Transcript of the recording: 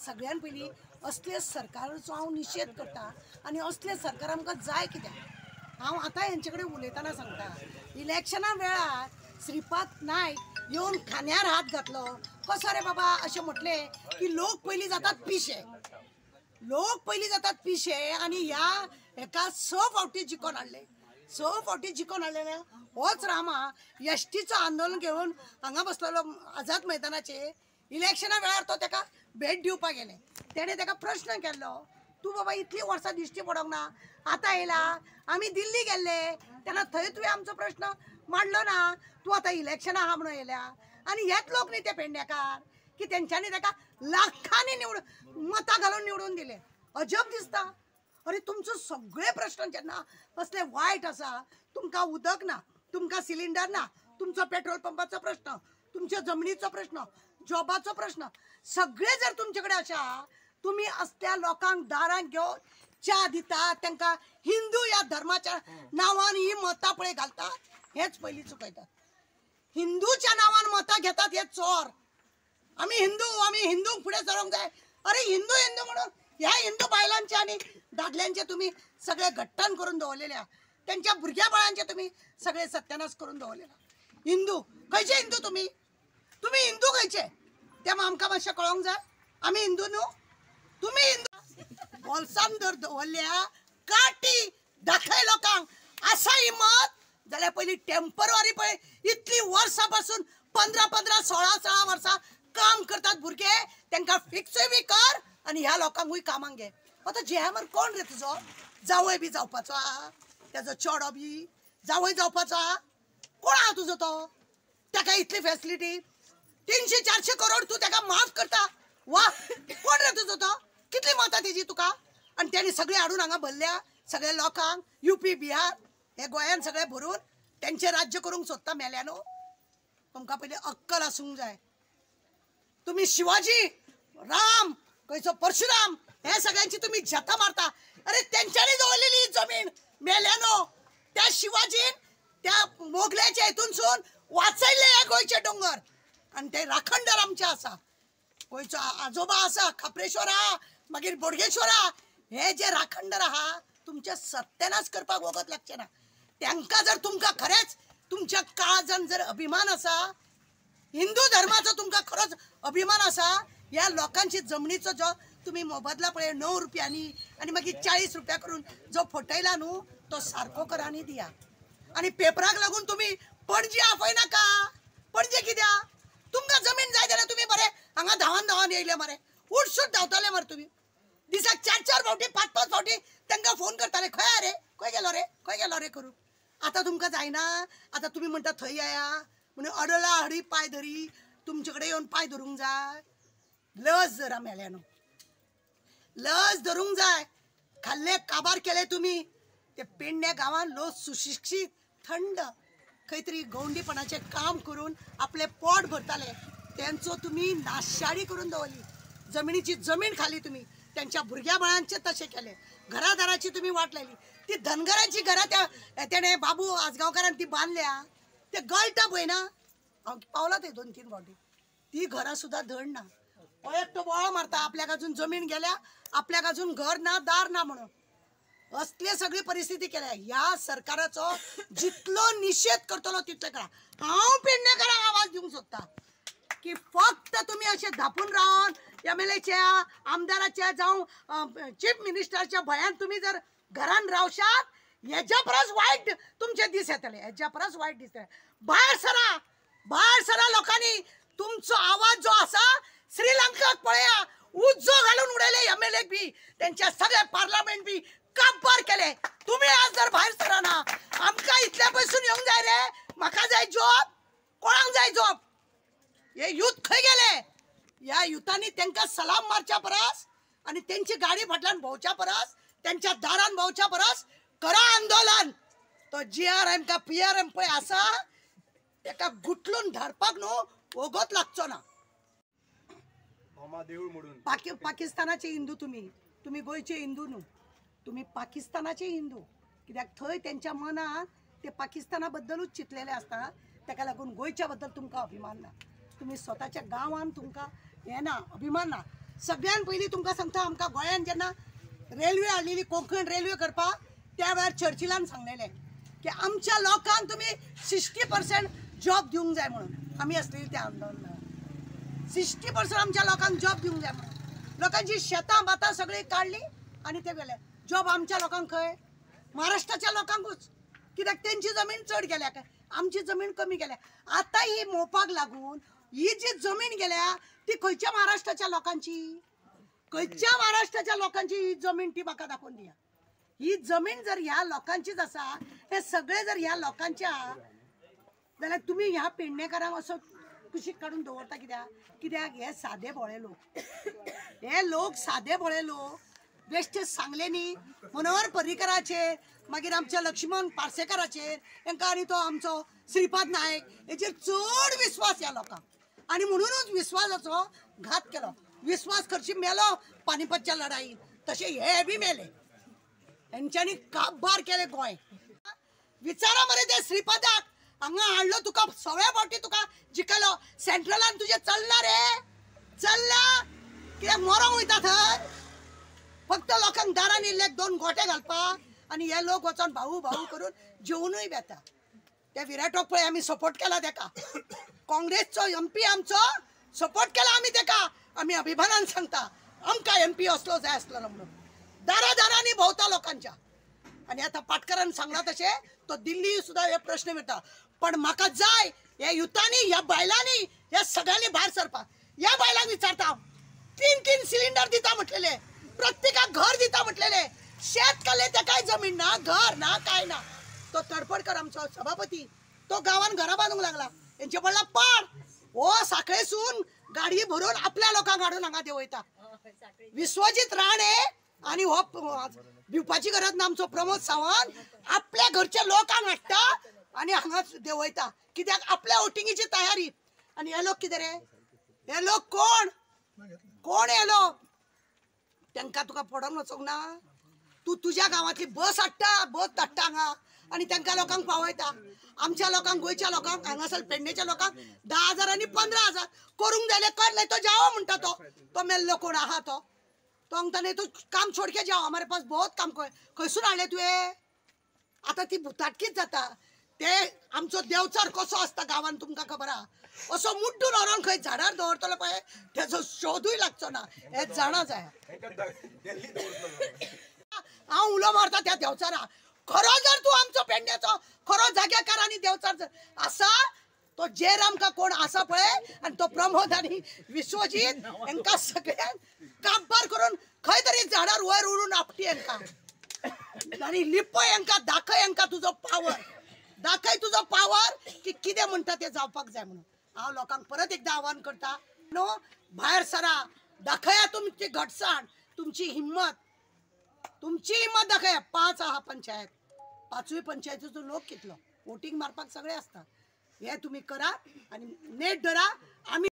सगळ्यान पयलीं असले सरकाराचो हांव निशेध करता आनी असले सरकार आमकां जाय कित्याक हांव आतां हेंचे कडेन उलयतना सांगता इलेक्शना वेळार श्रीपाद नायक येवन खांद्यार हात घातलो कसो रे बाबा अशें म्हटलें की लोक पयलीं जातात पिशे लोक पयलीं जातात पिशे आनी ह्या हेका 6 फावटी जिखोन हाडले 6 फावटी जिखोन हाडले होच रामा एसटीचो आंदोलन घेवन हांगा बसलेलो आझाद मैदानाचेर इलेक्शना वेळार तो ताका भेट दिवपाक गेले तेणें ताका प्रश्न केल्लो तूं बाबा इतलीं वर्सां दिश्टी पडोंक ना आतां येयला आमी दिल्ली गेल्ले तेन्ना थंय तुवें आमचो प्रश्न मांडलो ना तूं आतां इलेक्शना आहा म्हणून येयल्या आनी हेच लोक न्ही ते पेडणेकार की तेंच्यांनी ताका लाखांनी मतां घालून निवडून दिले अजब दिसता अरे तुमचो सगळे प्रश्न जेन्ना असले वायट आसा तुमकां उदक ना तुमकां सिलिंडर ना तुमचो पेट्रोल पंपाचो प्रश्न तुमच्या जमनीचो प्रश्न जॉबाचो प्रश्न सगळे जर तुमचे कडेन आसा तुम्ही असल्या लोकांक दारांक घेवन च्या दितात तांकां हिंदू ह्या धर्माच्या नांवान ही मतां पळय घालतात हेच पयलीं चुकयतात हिंदूच्या नांवान मतां घेतात हे चोर आमी हिंदूंक फुडें सरोंक जाय अरे हिंदू हिंदू म्हणून ह्या हिंदू बायलांचे आनी दादल्यांचे तुम्ही सगळे घट्टण करून दवरलेल्या त्यांच्या भुरग्या बाळांचे तुम्ही सगळे सत्यानाश करून दवरलेला हिंदू खंयचे हिंदू तुम्ही हिंदू खंयचे तें आमकां मातशें कळोंक जाय आमी हिंदू न्हू तुम्ही हिंदू बोल्सान जर दवरल्या काटी दाखय लोकांक आसा हिम्मत जाल्यार पयलीं टेम्पररी पळय इतली वर्सां पासून 15 16 वर्सां काम करतात भुरगे तांकां फिक्सूय बी कर आनी ह्या लोकांकूय कामाक घे आतां जेमर कोण रे तुजो जावय बी जावपाचो आहा तेजो चेडो बी जावय जावपाचो आहा कोण आहा तुजो तो ताका इतली फॅसिलिटी 300-400 करोड तूं ताका माफ करता वा कोण रे तुजो तो कितली मतां तेजी तुका आनी तेणी सगळे हाडून हांगा भरल्या सगळे लोकांक UP बिहार हे गोंयान सगळे भरून तेंचे राज्य करूंक सोदता मेल्यानो तुमकां पयलीं अक्कल आसूंक जाय तुम्ही शिवाजी राम खंयचो परशुराम हे सगळ्यांची तुम्ही झता मारता अरे तेंच्यांनी दवरलेली जमीन मेल्यानो त्या शिवाजीन त्या मोगल्याच्या हितूनसून वाचयले हे गोंयचे दोंगर आनी ते राखणदार आमचे आसा गोंयचो आजोबा आसा खापरेश्वर आहा मागीर बोडगेश्वर आहा हे जे राखणदार आहा तुमचे सत्यानाश करपाक वगत लागचे ना तांकां जर तुमकां खरेंच तुमच्या काळजान जर अभिमान आसा हिंदू धर्माचो तुमकां खरोच अभिमान आसा ह्या लोकांची जमनीचो जो तुम्ही मोबदला पळय 9 रुपयांनी आनी मागीर 40 रुपया करून जो फटयला न्हू तो सारको करा आनी दिया आनी पेपराक लागून तुम्ही पणजी आपयनाका पणजे कित्याक तुमकां जमीन जाय जाल्यार तुम्ही बरे हांगा धांवन येयले मरे उठसूट धांवताले मरे तुम्ही दिसाक 4 फावटी 5 फावटी तांकां फोन करताले खंय गेलो रे करू आतां तुमकां जायना आतां तुम्ही म्हणटा थंय या म्हणून अडला हडी पाय धरी तुमचे कडेन येवन पाय धरूंक जाय लस जरा मेल्यानो लस धरूंक जाय खाल्ले काबार केले तुम्ही ते पेडण्या गांवांत लोक सुशिक्षीत थंड खंय तरी गवंडीपणाचे काम करून आपले पोट भरताले त्यांचो तुम्ही नाशाडी करून दवरली जमिनीची जमीन खाली तुम्ही त्यांच्या भुरग्या बाळांचे तसे केले घरादाराची तुम्ही वाट लायली ती धनगरांची घरां त्या तेणे बाबू आजगांवकारान ती बांदल्या ते गळटा पळय ना हांव पावला ते 2-3 फावटी ती घरां सुद्दां धड ना एकटो बोळो मारता आपल्याक अजून जमीन गेल्या आपल्याक अजून घर ना दार ना म्हणून असली सगळी परिस्थिती केल्या ह्या सरकाराचो जितलो निषेध करतलो तितले करा हांव पेडणेकारांक आवाज दिवंक सोदता की फक्त तुम्ही असे धापून रावन MLAच्या आमदाराच्या जावं चीफ मिनिस्टरच्या भयान तुम्ही जर घरान रावशात हेच्या परस वायट तुमचे दीस येतले हेच्या परस वायट दीस भायर सरा लोकांनी तुमचो आवाज जो आसा श्रीलंकाक पळया उज्जो घालून उडयले MLA बी त्यांच्या सगळे पार्लमेंट बी काबार केले तुम्ही आज जर भायर सरना आमकां इतल्या पयसून येवंक जाय रे म्हाका जाय जॉब कोणाक जाय जॉब हे युथ खंय गेले ह्या युथांनी तांकां सलाम मारच्या परस आनी त्यांची गाडी फाटल्यान भोंवच्या परस त्यांच्या दारान भोंवच्या परस करा आंदोलन तो GRM का PRM पळय आसा ताका गुटलून धरपाक न्हू वगत लागचो ना पाकिस्तानाचे हिंदू तुम्ही गोंयचे हिंदू न्हू तुम्ही पाकिस्तानाचे हिंदू कित्याक थंय त्यांच्या मनात ते पाकिस्ताना बद्दलूच चिंतलेले आसता ताका लागून गोंयच्या बद्दल तुमकां अभिमान ना तुम्ही स्वताच्या गांवान तुमकां हे ना अभिमान ना सगळ्यान पयलीं तुमकां सांगता आमकां गोंयान जेन्ना रेल्वे हाडलेली कोंकण रेल्वे करपाक त्या वेळार चर्चिलान सांगलेलें की आमच्या लोकांक तुमी 60% जॉब दिवंक जाय म्हणून आमी आसलेली त्या आंदोलनात 60% आमच्या लोकांक जॉब दिवंक जाय म्हणून लोकांची शेतां बातां सगळी काडली आनी ते गेले जॉब आमच्या लोकांक खंय महाराष्ट्राच्या लोकांकूच कित्याक तेंची जमीन चड गेल्या काय आमची जमीन कमी गेल्या आता ही मोपाक लागून ही जी जमीन गेल्या ती खंयच्या महाराष्ट्राच्या लोकांची खंयच्या महाराष्ट्राच्या लोकांची ही जमीन ती म्हाका दाखोवन दिया ही जमीन जर ह्या लोकांचीच आसा हे सगळे जर ह्या लोकांच्या जाल्यार तुमी ह्या पेडणेकारांक असो कुशीक काढून दवरता कित्याक हे सादे भोळे लोक सादे भोळे लोक बेश्टे सांगले न्ही मनोहर पर्रीकराचेर मागीर आमच्या लक्ष्मण पार्सेकराचेर हेंकां आनी तो आमचो श्रीपाद नायक हेचेर चड विश्वास ह्या लोकांक आनी म्हणूनच विश्वासाचो घात केलो विश्वास करची मेलो पानिपतच्या लढाईत तशे हे बी मेले हेंच्यांनी काबार केले गोंय विचारा मरे ते श्रीपादाक हांगा हाडलो तुका 6व्या फावटी तुका जिखलो सेंट्रलान तुजे चलना रे चलना कित्याक मरोंक वयता थंय फक्त लोकांक दारान इल्लेक 2 गोटे घालपाक आनी हे लोक वचोन भाऊ भाऊ करून जेवनूय बेता त्या विराटोक पळय आमी सपोर्ट केला तेका काँग्रेसचो MP आमचो सपोर्ट केला आमी तेका आमी अभिमानान सांगता आमकां MP असलो जाय आसलो म्हणून दारांनी भोंवता लोकांच्या आनी आतां पाटकरान सांगला तशें तो दिल्ली सुद्दां हे प्रश्न विचारता पण म्हाका जाय हे युथांनी ह्या बायलांनी ह्या सगळ्यांनी भायर सरपाक ह्या बायलांक विचारता 3 सिलिंडर दिता म्हटलेले प्रत्येकाक घर दिता म्हटलेले शेत काले ते काय जमीन ना घर ना काय ना तो तडफडकर आमचो सभापती तो गावान घरा बांदूंक लागला हेंचे पडला पाड हो साखळेसून गाडी भरून आपल्या लोकांक हाडून हांगा देवयता विश्वजीत राणे आणि हो भिवपाची गरज ना आमचो प्रमोद सावंत आपल्या घरच्या लोकांक हाडटा आणि हांगा देवयता कित्याक आपल्या वोटिंगीची तयारी आणि हे लोक कितें रे हे लोक कोण हे लोक तांकां तुका पडोंक वचोंक ना तू तुज्या गांवांतली बस हाडटा बस धाडटा हांगा आनी तांकां लोकांक पावयता आमच्या लोकांक गोंयच्या लोकांक हांगासर पेडणेच्या लोकांक 10,000 आनी 15,000 करूंक जाय कर नाही तो जाओ म्हणटा तो मेल्लो कोण आहा तो हांगता नाही तो काम छोड़ के जाओ हमारे पास बहुत काम खंयसून हाडले तुवें आतां ती भुताटकीच जाता ते आमचो देवचार कसो आसता गांवांत तुमकां खबर आहा असो मुड्डून व्हरोन खंय झाडार दवरतलो पळय तेजो शोधूय लागचो ना हे जाणा जाय हांव उलो मारता त्या देवचारा खरो जर तूं आमचो पेडण्याचो खरो जाग्याकार आनी देवचार जर आसा तो जेर आमकां कोण आसा पळय आनी तो प्रमोद आनी विश्वजीत हेंकां सगळ्यांक काबार करून खंय तरी झाडार वयर उडून आपटी हेंकां आनी लिपय हेंकां दाखय हेंकां तुजो पावर की कितें म्हणटा तें जावपाक जाय म्हणून हांव लोकांक परत एकदां आव्हान करता नो भायर सरा दाखया तुमची घटसाण तुमची हिम्मत दाखया 5 आहा पंचायत 5य पंचायतीचो लोक कितलो वोटिंग मारपाक सगळे आसता हे तुम्ही करा आणि नेट धरा आम्ही